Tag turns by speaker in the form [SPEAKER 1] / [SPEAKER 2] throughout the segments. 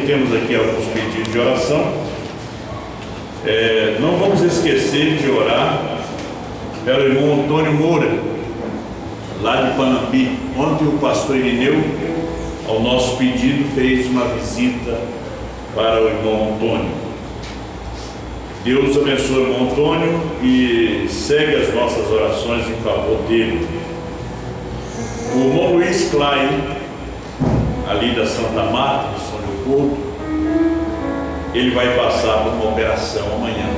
[SPEAKER 1] temos aqui alguns pedidos de oração. Não vamos esquecer de orar pelo irmão Antônio Moura, lá de Panambi. Ontem o pastor Irineu, ao nosso pedido, fez uma visita para o irmão Antônio. Deus abençoe o irmão Antônio e segue as nossas orações em favor dele. O irmão Luiz Klein, ali da Santa Marta, de São Leopoldo, ele vai passar por uma operação amanhã.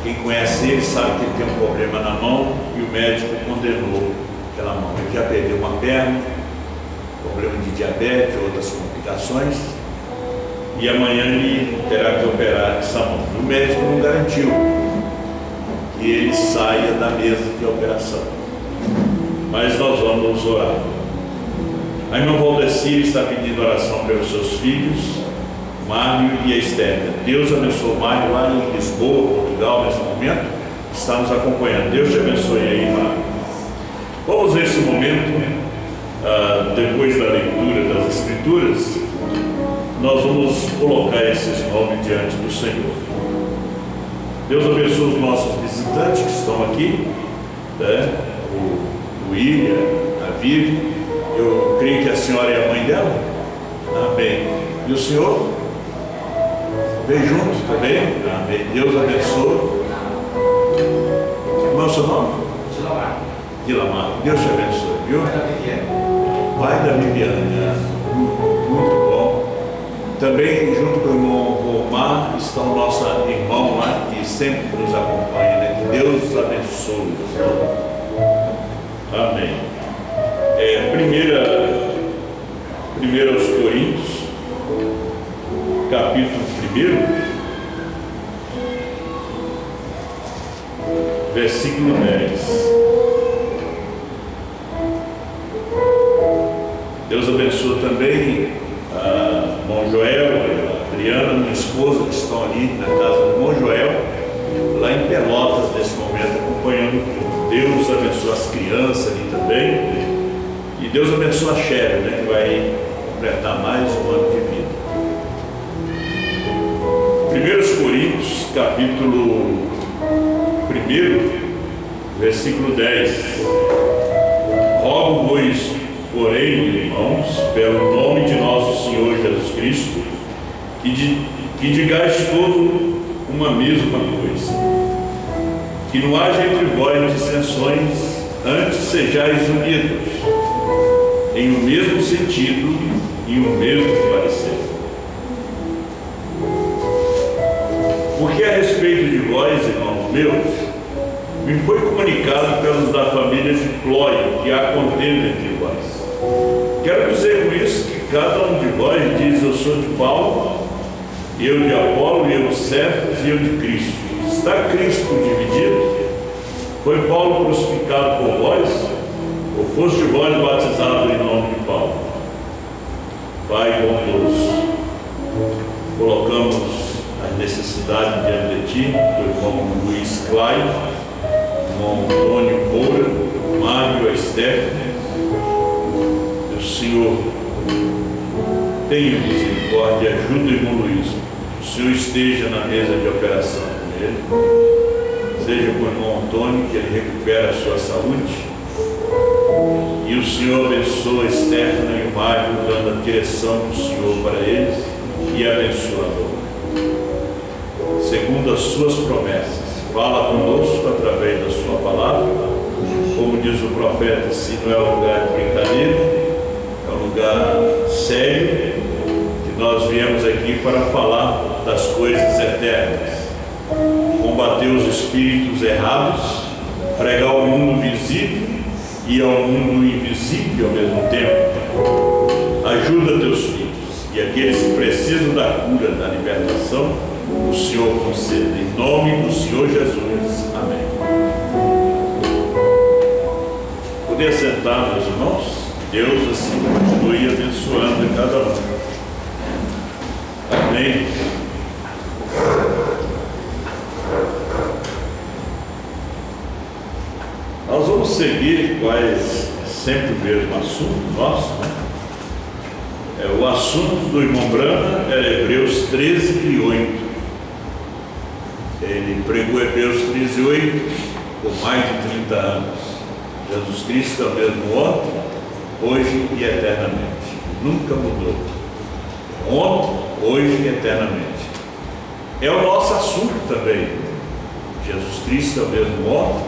[SPEAKER 1] Quem conhece ele sabe que ele tem um problema na mão e o médico condenou aquela mão. Ele já perdeu uma perna, problema de diabetes, outras complicações, e amanhã ele terá que operar essa mão. O médico não garantiu que ele saia da mesa de operação, mas nós vamos orar. A irmã Valdecir está pedindo oração pelos seus filhos, Mário e a Esther. Deus abençoe o Mário lá em Lisboa, Portugal, nesse momento, está nos acompanhando. Deus te abençoe aí, Mário. Vamos nesse momento, depois da leitura das Escrituras, nós vamos colocar esses nomes diante do Senhor. Deus abençoe os nossos visitantes que estão aqui, né? O William, a Vivi. Eu creio que a senhora é a mãe dela. Amém. E o senhor? Vem junto também. Amém. Deus abençoe. Como é o seu nome? Dilamar. Dilamar. Deus te abençoe, viu? Pai da Viviane. Muito bom. Também junto com o irmão Omar está o nosso irmão lá que sempre nos acompanha, né? Que Deus abençoe. Amém. Primeiro aos Coríntios, capítulo 1, versículo 10. Deus abençoe também a irmão Joel, a Adriana, minha esposa, que estão ali na casa do irmão Joel, lá em Pelotas, nesse momento, acompanhando tudo. Deus abençoe as crianças ali também. E Deus abençoe a Sherry, né, que vai completar mais um ano de vida. 1 Coríntios, capítulo 1, versículo 10. Rogo-vos, porém, irmãos, pelo nome de nosso Senhor Jesus Cristo, que digais todo uma mesma coisa, que não haja entre vós dissensões, antes sejais unidos, em o mesmo sentido e o mesmo parecer. Porque a respeito de vós, irmãos meus, me foi comunicado pelos da família de Clói que há contenda entre vós. Quero dizer com isso que cada um de vós diz: eu sou de Paulo, eu de Apolo, eu de Cefas e eu de Cristo. Está Cristo dividido? Foi Paulo crucificado por vós? Ou foste vós batizado em nome de Paulo? Pai bondoso, colocamos a necessidade diante de Ti, do irmão Luiz Klein, irmão Antônio Moura, Mário, a Esther. O Senhor tenha misericórdia e ajude o irmão Luiz. O Senhor esteja na mesa de operação com ele. Seja com o irmão Antônio, que ele recupere a sua saúde. E o Senhor abençoa a Estefana e o Mário, dando a direção do Senhor para eles e abençoa-o. Segundo as suas promessas, fala conosco através da sua palavra. Como diz o profeta, se não é um lugar de brincadeira, é um lugar sério, que nós viemos aqui para falar das coisas eternas, combater os espíritos errados, pregar o mundo visível e ao mundo invisível ao mesmo tempo. Ajuda teus filhos e aqueles que precisam da cura, da libertação, o Senhor conceda, em nome do Senhor Jesus. Amém. Poder sentar, meus irmãos. Deus assim continue abençoando a cada um. Amém. Nós vamos seguir quase sempre o mesmo assunto nosso, né? O assunto do irmão Brana era Hebreus 13:8. Ele pregou Hebreus 13:8 por mais de 30 anos. Jesus Cristo é o mesmo ontem, hoje e eternamente. Nunca mudou. Ontem, hoje e eternamente. É o nosso assunto também. Jesus Cristo é o mesmo ontem,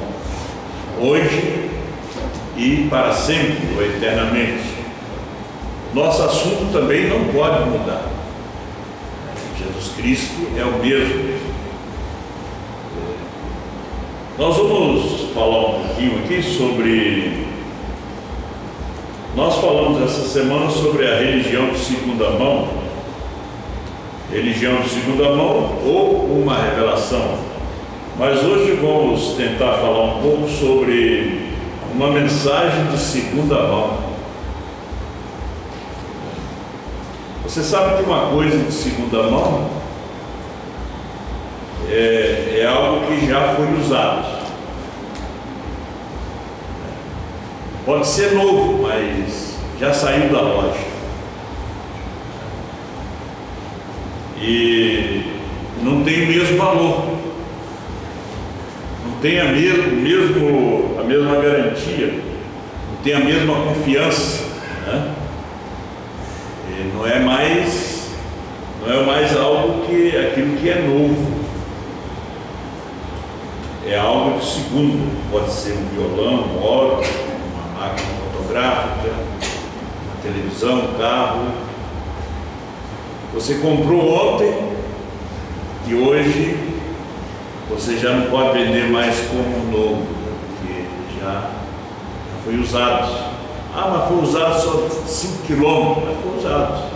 [SPEAKER 1] hoje e para sempre, ou eternamente. Nosso assunto também não pode mudar. Jesus Cristo é o mesmo. Nós vamos falar um pouquinho aqui sobre... Nós falamos essa semana sobre a religião de segunda mão. Religião de segunda mão ou uma revelação. Mas hoje vamos tentar falar um pouco sobre uma mensagem de segunda mão. Você sabe que uma coisa de segunda mão é algo que já foi usado. Pode ser novo, mas já saiu da loja. E não tem o mesmo valor. Não tem a mesma garantia. Não tem a mesma confiança, né? Não é mais algo que aquilo que é novo. É algo de segunda. Pode ser um violão, um órgão, uma máquina fotográfica, uma televisão, um carro. Você comprou ontem e hoje você já não pode vender mais como novo, porque já foi usado. Mas foi usado só 5 quilômetros, mas foi usado.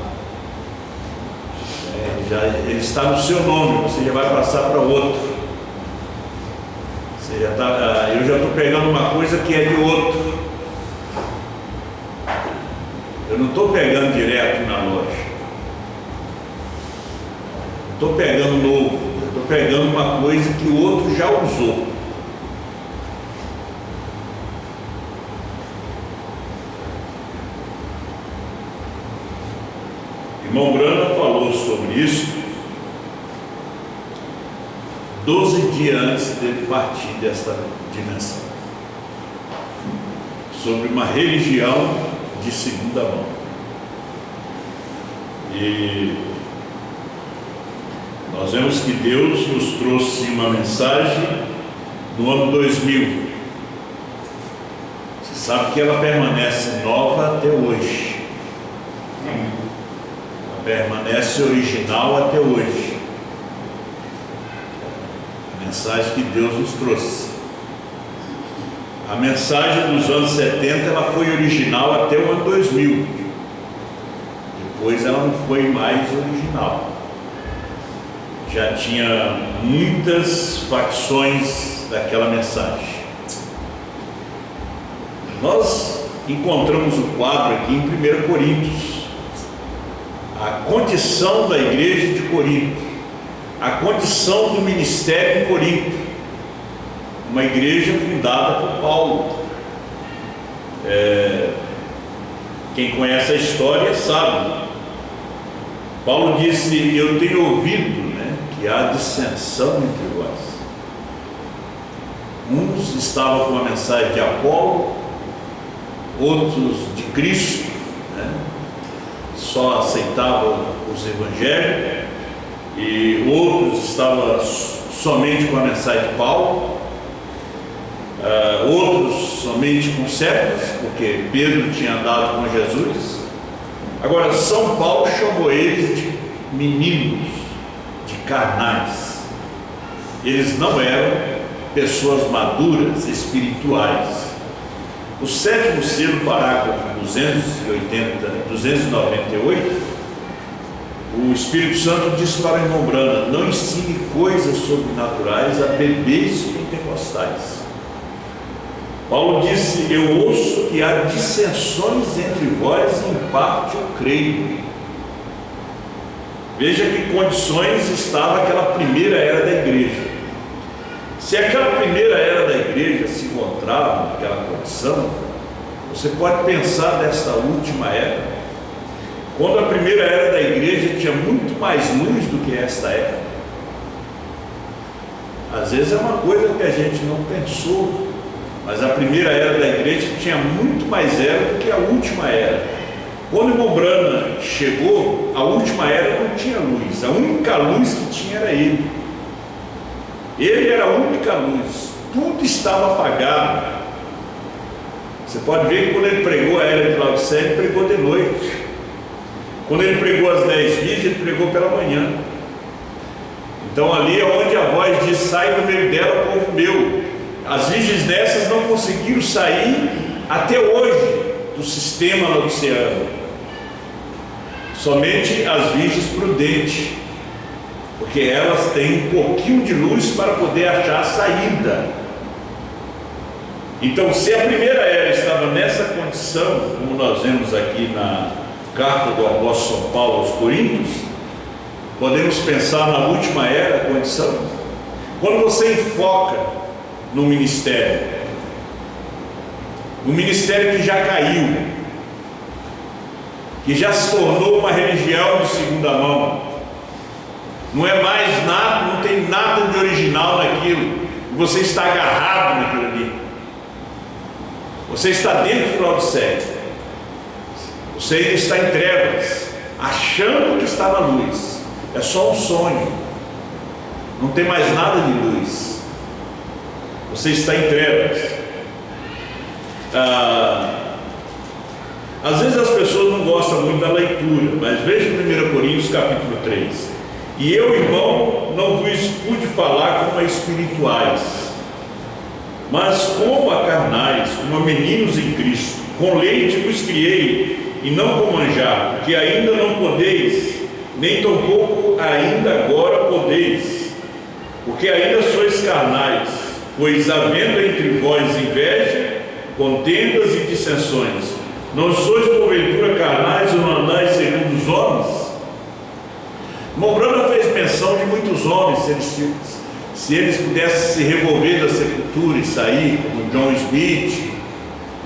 [SPEAKER 1] Ele está no seu nome, você já vai passar para outro. Eu já estou pegando uma coisa que é de outro. Eu não estou pegando direto na loja. Estou pegando novo. Eu estou pegando uma coisa que o outro já usou. Irmão Brana falou sobre isso 12 dias antes dele partir desta dimensão, sobre uma religião de segunda mão. E nós vemos que Deus nos trouxe uma mensagem no ano 2000. Você sabe que ela permanece nova até hoje. Permanece original até hoje. A mensagem que Deus nos trouxe. A mensagem dos anos 70 ela foi original até o ano 2000. Depois ela não foi mais original. Já tinha muitas facções daquela mensagem. Nós encontramos o quadro aqui em 1 Coríntios. A condição da igreja de Corinto, a condição do ministério em Corinto, uma igreja fundada por Paulo. Quem conhece a história sabe. Paulo disse: eu tenho ouvido, que há dissensão entre vós. Uns estavam com a mensagem de Apolo, outros de Cristo, só aceitavam os evangelhos, e outros estavam somente com a mensagem de Paulo, outros somente com Cefas, porque Pedro tinha andado com Jesus. Agora, São Paulo chamou eles de meninos, de carnais. Eles não eram pessoas maduras, espirituais. O 7º selo, parágrafo 298, o Espírito Santo disse para o irmão Brana: não ensine coisas sobrenaturais a bebês pentecostais. Paulo disse: eu ouço que há dissensões entre vós, em parte eu creio. Veja que condições estava aquela primeira era da igreja. Se aquela primeira era da igreja se encontrava naquela condição, você pode pensar dessa última era. quando a primeira era da igreja tinha muito mais luz do que esta era. Às vezes é uma coisa que a gente não pensou, mas a primeira era da igreja tinha muito mais era do que a última era. Quando o irmão Branham chegou, a última era não tinha luz, a única luz que tinha era ele. Ele era a única luz, tudo estava apagado. Você pode ver que quando ele pregou a era de Laodiceia, ele pregou de noite. Quando ele pregou as 10 virgens, ele pregou pela manhã. Então ali é onde a voz diz: sai do meio dela, povo meu. As virgens dessas não conseguiram sair até hoje do sistema laodiceano. Somente as virgens prudentes, porque elas têm um pouquinho de luz para poder achar a saída. Então, se a primeira era estava nessa condição, como nós vemos aqui na carta do apóstolo São Paulo aos Coríntios, podemos pensar na última era, a condição. Quando você enfoca no ministério que já caiu, que já se tornou uma religião de segunda mão, não é mais nada, não tem nada de original naquilo, você está agarrado naquilo ali, você está dentro do Laodiceia, você ainda está em trevas, achando que está na luz, é só um sonho, não tem mais nada de luz, você está em trevas. Às vezes as pessoas não gostam muito da leitura, mas veja 1 Coríntios capítulo 3. E eu, irmão, não vos pude falar como a espirituais, mas como a carnais, como a meninos em Cristo. Com leite vos criei, e não com manjar, porque ainda não podeis, nem tampouco ainda agora podeis, porque ainda sois carnais, pois havendo entre vós inveja, contendas e dissensões, não sois porventura carnais ou não andais segundo os homens? Irmão Branham fez menção de muitos homens, se eles pudessem se revolver da sepultura e sair, como John Smith,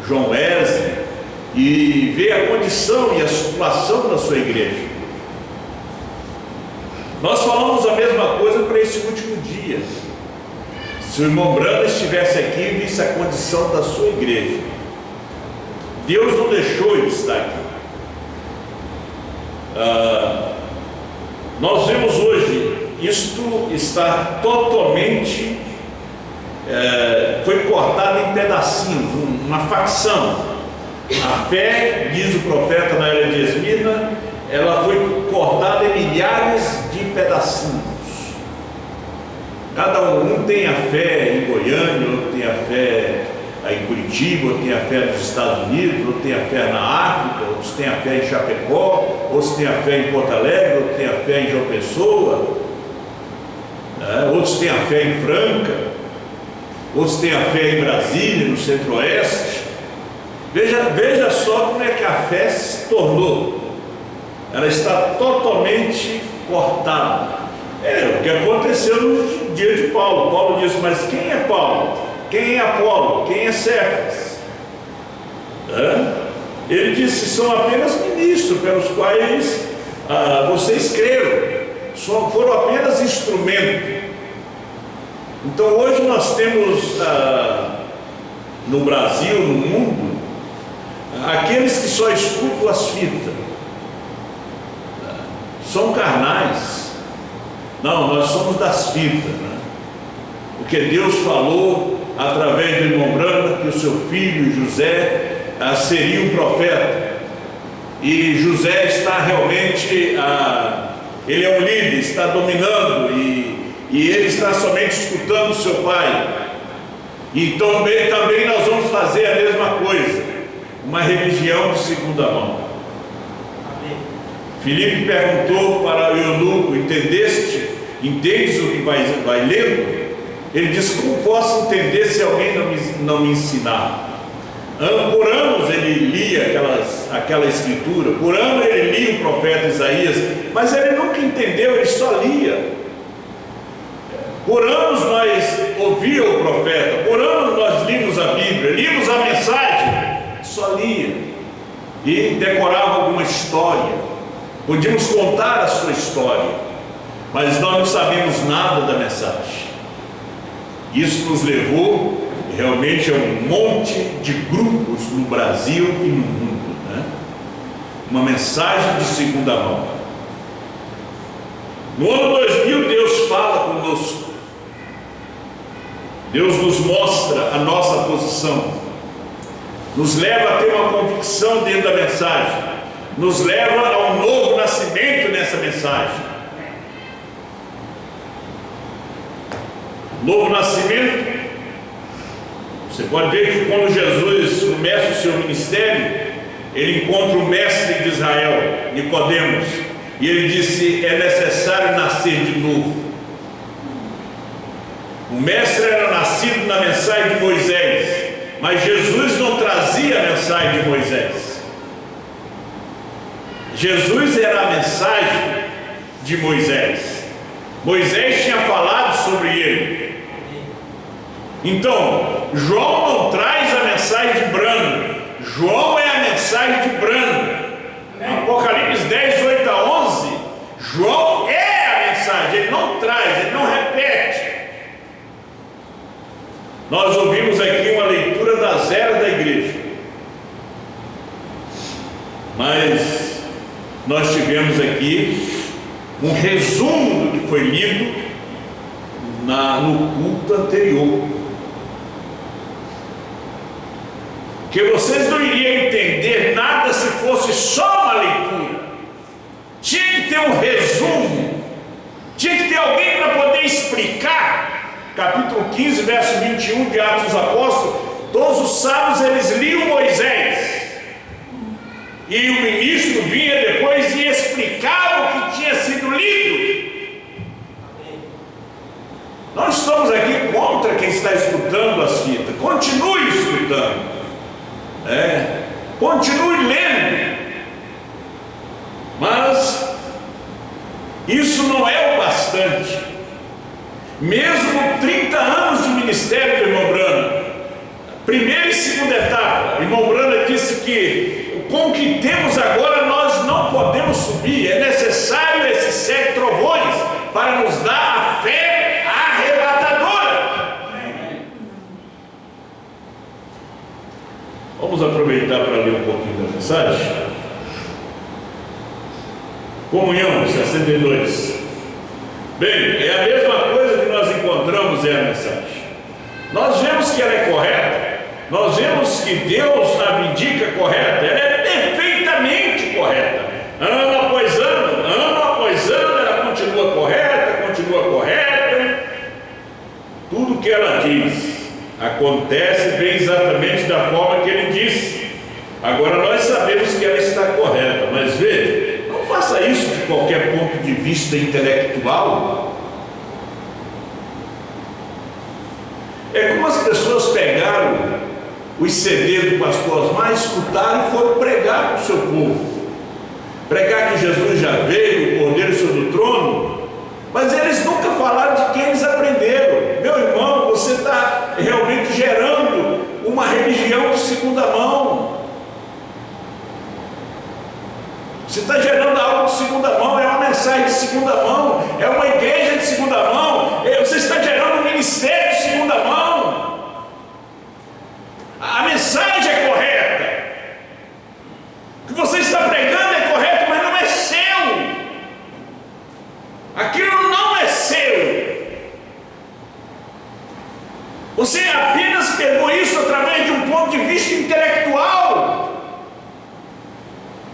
[SPEAKER 1] John Wesley, e ver a condição e a situação da sua igreja. Nós falamos a mesma coisa para esse último dia. Se o irmão Branham estivesse aqui e visse a condição da sua igreja, Deus não deixou ele estar aqui. Nós vemos hoje, isto está totalmente, foi cortado em pedacinhos, uma facção. A fé, diz o profeta na era de Esmina, ela foi cortada em milhares de pedacinhos. Cada um tem a fé em Goiânia, outro tem a fé em Curitiba, outro tem a fé nos Estados Unidos, outro tem a fé na África, outros têm a fé em Chapecó, outros têm a fé em Porto Alegre, outros têm a fé em João Pessoa, outros têm a fé em Franca, outros têm a fé em Brasília, no Centro-Oeste. Veja só como é que a fé se tornou. Ela está totalmente cortada. O que aconteceu no dia de Paulo. Paulo disse: mas quem é Paulo? Quem é Apolo? Quem é Cefas? Ele disse: são apenas ministros pelos quais vocês creram, foram apenas instrumento. Então hoje nós temos no Brasil, no mundo, aqueles que só escutam as fitas, são carnais. Não, nós somos das fitas, porque Deus falou através do irmão Branham que o seu filho José seria um profeta, e José está realmente, ele é um líder, está dominando, e ele está somente escutando o seu pai. E também nós vamos fazer a mesma coisa, uma religião de segunda mão. Filipe perguntou para o eunuco: entendes o que vai lendo? Ele disse: como posso entender se alguém não me ensinar? Por anos ele lia aquela escritura, por anos ele lia o profeta Isaías, mas ele nunca entendeu, ele só lia. Por anos nós ouvíamos o profeta, por anos nós líamos a Bíblia, líamos a mensagem, só lia e decorava alguma história. podíamos contar a sua história, mas nós não sabemos nada da mensagem. Isso nos levou realmente a um monte de grupos no Brasil e no mundo, né? Uma mensagem de segunda mão. No ano 2000, Deus fala conosco. Deus nos mostra a nossa posição, nos leva a ter uma convicção dentro da mensagem, nos leva a um novo nascimento nessa mensagem. Novo nascimento, você pode ver que quando Jesus começa o seu ministério, ele encontra o mestre de Israel, Nicodemos, e ele disse: é necessário nascer de novo. O mestre era nascido na mensagem de Moisés, mas Jesus não trazia a mensagem de Moisés. Jesus era a mensagem de Moisés. Moisés tinha falado sobre ele. Então, João não traz a mensagem de Brando. João é a mensagem de Brando. Apocalipse 10, 8 a 11, João é a mensagem, ele não traz, ele não repete. Nós ouvimos aqui uma leitura das eras da igreja, mas nós tivemos aqui um resumo do que foi lido no culto anterior, que vocês não iriam entender nada se fosse só uma leitura. Tinha que ter um resumo, tinha que ter alguém para poder explicar. Capítulo 15, verso 21 de Atos dos Apóstolos, todos os sábados eles liam Moisés, e o ministro vinha depois e explicava o que tinha sido lido. Nós estamos aqui contra quem está escutando as fitas. Continue escutando, continue lendo, mas isso não é o bastante. Mesmo 30 anos de ministério do irmão Brana, primeira e segunda etapa, o irmão Brana disse que com o que temos agora nós não podemos subir, é necessário esses 7 trovões para nos dar a fé arrebatadora. Vamos aproveitar para ler um pouquinho da mensagem. Comunhão 62. Bem, é a mesma coisa que nós encontramos em a mensagem. Nós vemos que ela é correta, nós vemos que Deus a vindica correta, ela é perfeitamente correta. Ano após ano, ela continua correta. Tudo que ela diz acontece bem exatamente da forma que ele disse. Agora nós sabemos que ela está correta, mas veja, não faça isso de qualquer ponto de vista intelectual. É como as pessoas pegaram os CDs do pastor Osmar, escutaram e foram pregar para o seu povo. Pregar que Jesus já veio, o Cordeiro sobre o trono, mas eles nunca falaram de quem eles aprenderam. Meu irmão, você está realmente gerando uma religião de segunda mão. Você está gerando algo de segunda mão, é uma mensagem de segunda mão, é uma igreja de segunda mão, você está gerando um ministério de segunda mão. A mensagem é correta, o que você está pregando é correto, mas não é seu. Aquilo não é seu. Você apenas pegou isso através de um ponto de vista intelectual.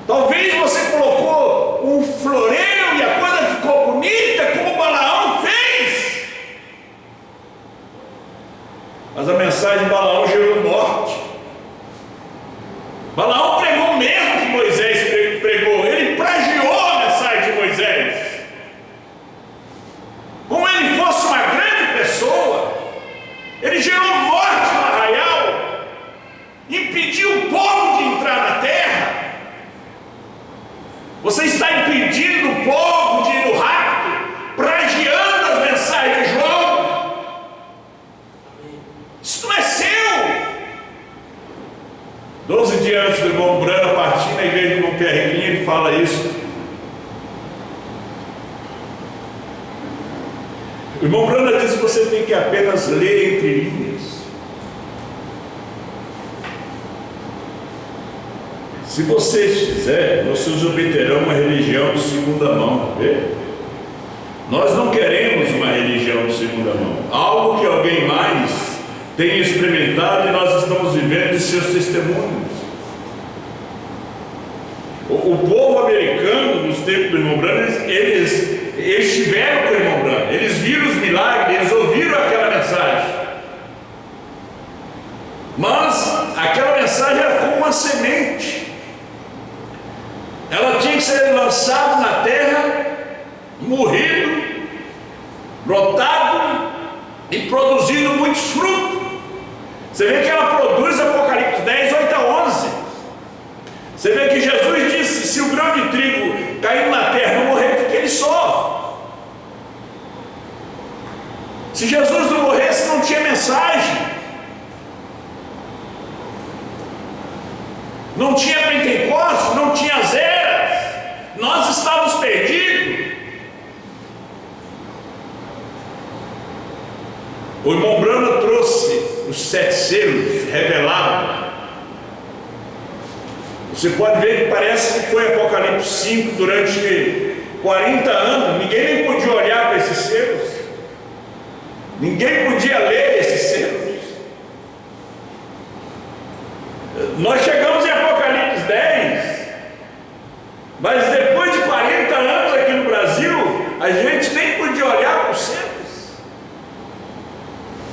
[SPEAKER 1] Talvez você colocou um floreio e a coisa ficou bonita, como Balaão fez. Mas a mensagem de Balaão gerou morte. Balaão pregou o mesmo que Moisés pregou. Ele plagiou a mensagem de Moisés. Como ele fosse uma grande pessoa, ele gerou morte no arraial, impediu o povo de entrar na terra. Você está impedindo o O irmão Branda diz que você tem que apenas ler entre linhas. Se vocês fizerem, vocês obterão uma religião de segunda mão. Vê? Nós não queremos uma religião de segunda mão, algo que alguém mais tenha experimentado e nós estamos vivendo de seus testemunhos. O povo americano, nos tempos do irmão Branham, eles estiveram com o irmão Branham, eles viram os milagres, eles ouviram aquela mensagem. Mas aquela mensagem era como uma semente. Ela tinha que ser lançada na terra, morrido, brotado e produzindo muitos frutos. Você vê que ela produz Apocalipse 10, 8 a 11. Você vê que Jesus disse: se o grão de trigo caindo na terra não morrer, fica ele só. Se Jesus não morresse, não tinha mensagem, não tinha Pentecostes, não tinha as eras, nós estávamos perdidos. O irmão Branham trouxe os 7 selos revelados. Você pode ver que parece que foi Apocalipse 5 durante 40 anos. Ninguém nem podia olhar para esses selos, ninguém podia ler esses selos. Nós chegamos em Apocalipse 10, mas depois de 40 anos aqui no Brasil, a gente nem podia olhar para os selos,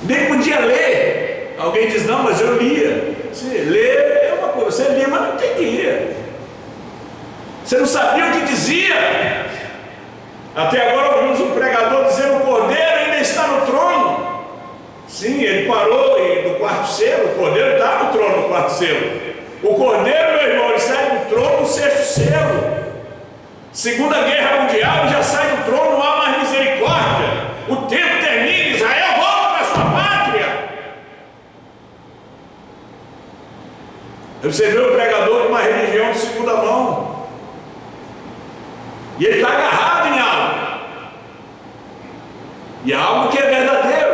[SPEAKER 1] nem podia ler. Alguém diz: não, mas eu lia. Você lê é uma coisa, você lia, mas não entendia. Você não sabia o que dizia. Até agora ouvimos um pregador dizendo: o Cordeiro ainda está no trono. Sim, ele parou no quarto selo. O Cordeiro está no trono no quarto selo. O Cordeiro, meu irmão, ele sai do trono no 6º selo. Segunda Guerra Mundial, ele já sai do trono, não há mais misericórdia. O tempo termina, Israel volta para sua pátria. Você vê o pregador de uma religião de segunda mão, e ele está agarrado em algo, e algo que é verdadeiro,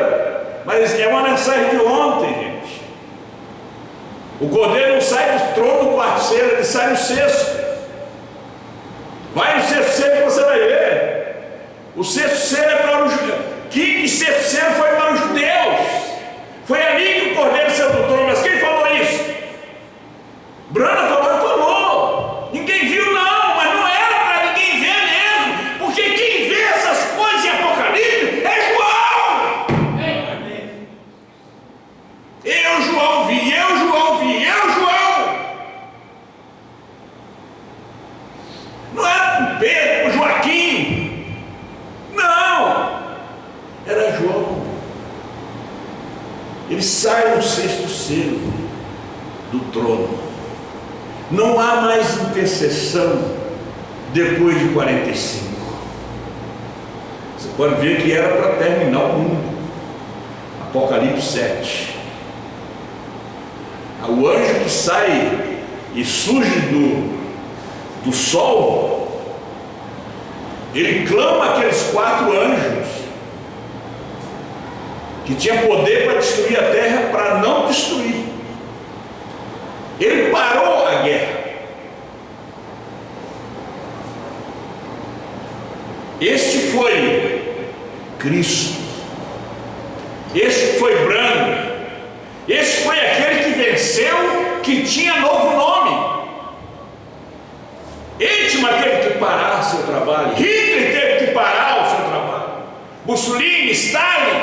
[SPEAKER 1] mas é uma mensagem de ontem, gente. O Cordeiro não sai do trono do quarto selo, ele sai no 6º. Vai no 6º selo que você vai ver. O 6º selo é para os judeus. Quinto e 6º selo foi para os judeus. Foi ali que o Cordeiro saiu do trono. Mas quem falou isso? Branham falou. Ninguém viu, não, mas não era para ninguém ver mesmo, porque quem vê essas coisas em Apocalipse é João. Eu, João, vi. Não era Pedro, Joaquim, não, era João. Ele sai no 6º selo do trono. Não há mais intercessão depois de 45. Você pode ver que era para terminar o mundo. Apocalipse 7. O anjo que sai e surge do sol, ele clama aqueles 4 anjos que tinha poder para destruir a terra, para não destruir. Ele parou a guerra. Este foi Cristo. Este foi Branham. Este foi aquele que venceu, que tinha novo nome. Eichmann teve que parar seu trabalho. Hitler teve que parar o seu trabalho. Mussolini, Stalin,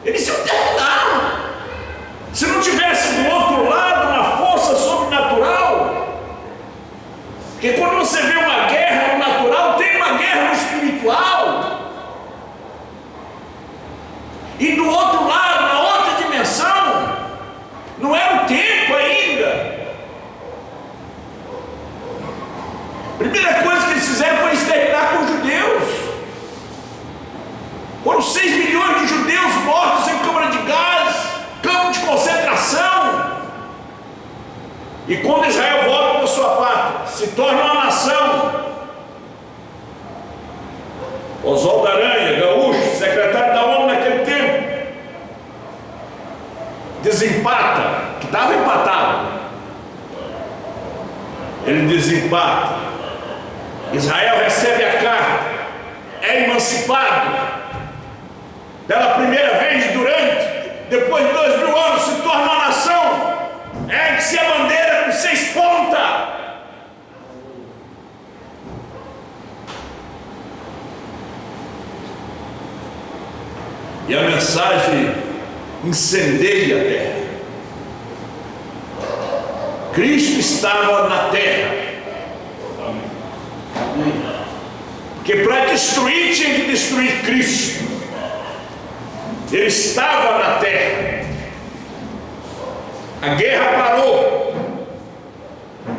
[SPEAKER 1] eles iam terminar. Se não tivesse do outro lado uma força sobrenatural. Porque quando você vê uma guerra no natural, tem uma guerra no espiritual. E do outro lado, na outra dimensão, não era o tempo ainda. A primeira coisa que eles fizeram foi exterminar com os judeus. Foram 6 milhões de judeus mortos em câmara de gás, campo de concentração. E quando Israel volta para sua pátria, se torna uma nação. Oswaldo Aranha, Gaúcho, desempata, que estava empatado. Ele desempata. Israel recebe a carta, é emancipado. Pela primeira vez depois de 2000 anos, se torna uma nação. Ergue-se a bandeira com 6 pontas. E a mensagem incendeia a terra. Cristo estava na terra. Porque para destruir tinha que destruir Cristo. Ele estava na terra. A guerra parou.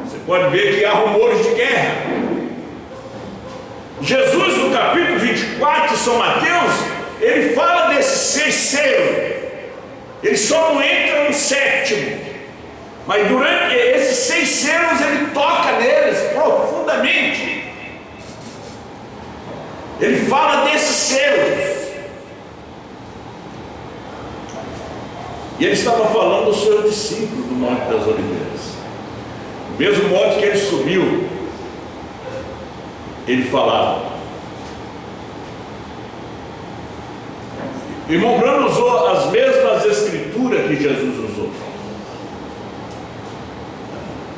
[SPEAKER 1] Você pode ver que há rumores de guerra. Jesus, no capítulo 24 de São Mateus, ele fala desses 6 selos. Ele só não entra no 7º. Mas durante esses 6 selos ele toca neles profundamente. Ele fala desses selos. E ele estava falando do seu discípulo do Monte das Oliveiras. O mesmo monte que ele subiu, ele falava. Irmão Branham usou as mesmas escrituras que Jesus usou.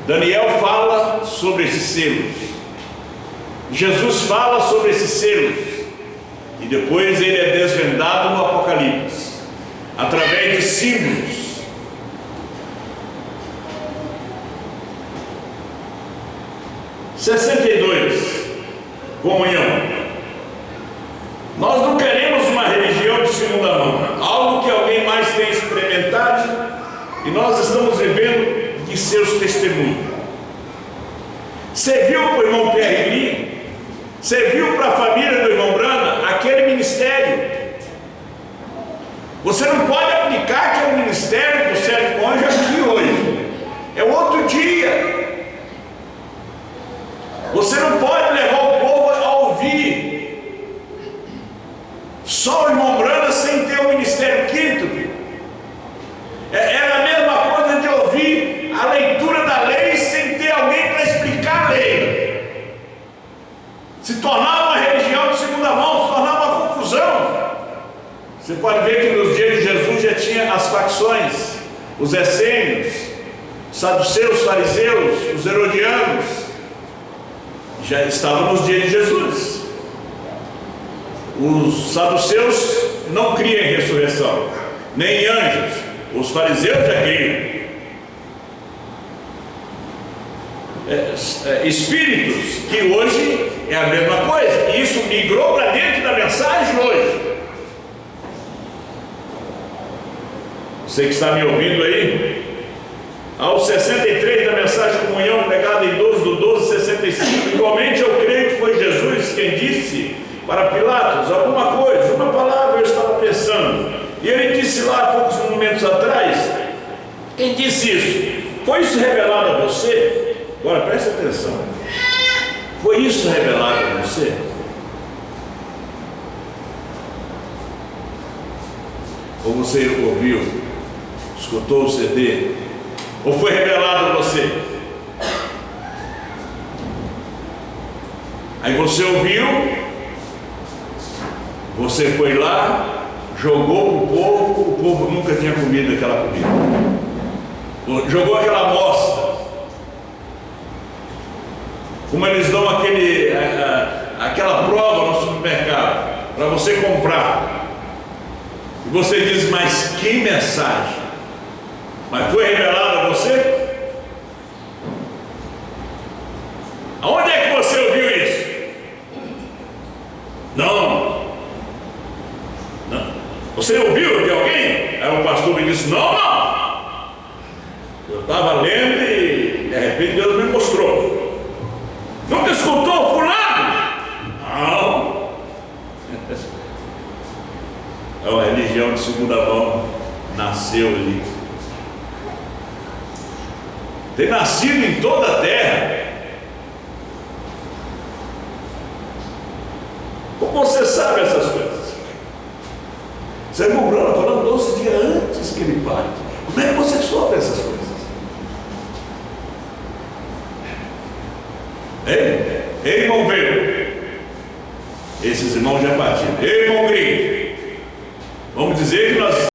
[SPEAKER 1] Daniel fala sobre esses selos. Jesus fala sobre esses selos. E depois ele é desvendado no Apocalipse, através de símbolos. (62) Comunhão. Nós não queremos uma religião de segunda mão, algo que alguém mais tem experimentado, e nós estamos vivendo de seus testemunhos. Você viu para o irmão Pierre Green? Você viu para a família do irmão Branham aquele ministério? Você não pode aplicar que é o ministério do sétimo anjo aqui hoje. É outro dia. Você não pode levar o povo a ouvir só o irmão Branham sem ter o ministério quinto. Era a mesma coisa de ouvir a leitura da lei sem ter alguém para explicar a lei. Se tornar uma religião de segunda mão, se tornar uma confusão. Você pode ver que nos dias de Jesus já tinha as facções, os essênios, os saduceus, os fariseus, os herodianos, já estavam nos dias de Jesus. Os saduceus não criam em ressurreição, nem em anjos. Os fariseus já criam. Espíritos, que hoje é a mesma coisa. E isso migrou para dentro da mensagem hoje. Você que está me ouvindo aí, aos 63 da mensagem de comunhão, pregada em 12/12/65, igualmente eu creio que foi Jesus quem disse para Pilatos alguma coisa, uma palavra eu estava pensando, e ele disse lá há poucos momentos atrás. Quem disse isso? Foi isso revelado a você? Agora preste atenção. Foi isso revelado a você? Ou você ouviu, escutou o CD, ou foi revelado a você? Aí você ouviu, você foi lá, jogou para o povo nunca tinha comido aquela comida, jogou aquela amostra, como eles dão aquela prova no supermercado para você comprar, e você diz, mas que mensagem? Mas foi revelado a você? Aonde é que você ouviu isso? Não. Você ouviu de alguém? Aí o pastor me disse, não. Eu estava lendo e de repente Deus me mostrou. Nunca escutou fulano? Não. É uma religião de segunda mão, nasceu ali. Tem nascido em toda a terra. Como você sabe essas coisas? Você irmão Branham falando 12 dias antes que ele parte. Como é que você soube essas coisas? Ei, irmão Pedro, esses irmãos já partiram. Ei, irmão Gringo, vamos dizer que nós